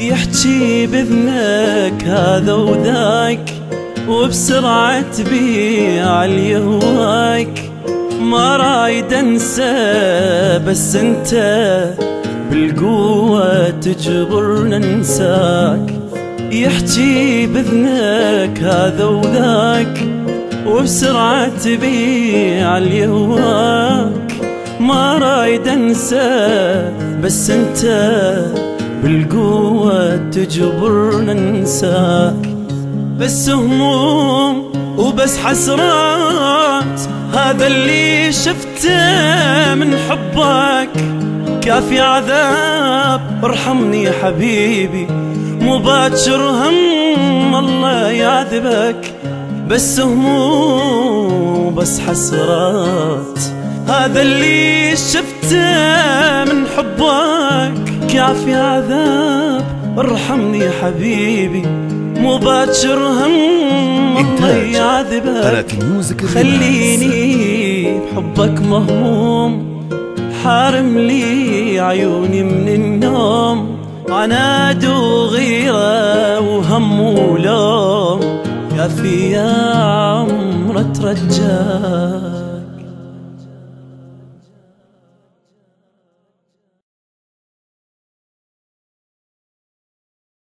يحكي بإذنك هذا وذاك، وبسرعة تبيع اللي هواك. ما رايد انسى بس انت بالقوة تجبرنا ننساك. يحكي بإذنك هذا وذاك، وبسرعة تبيع اللي هواك. ما رايد انسى بس انت بالقوة تجبرنا ننساك. بس هموم وبس حسرات، هذا اللي شفته من حبك. كافي عذاب ارحمني يا حبيبي، مو باكر هم الله يعذبك. بس هموم بس حسرات، هذا اللي شفته من حبك. كافي عذاب ارحمني يا حبيبي، مو باكر هم الله يعذبك. خليني بحبك مهموم، حارم لي عيوني من النوم. عناد وغيرة وهم ولوم، كافي يا عمر ترجاك.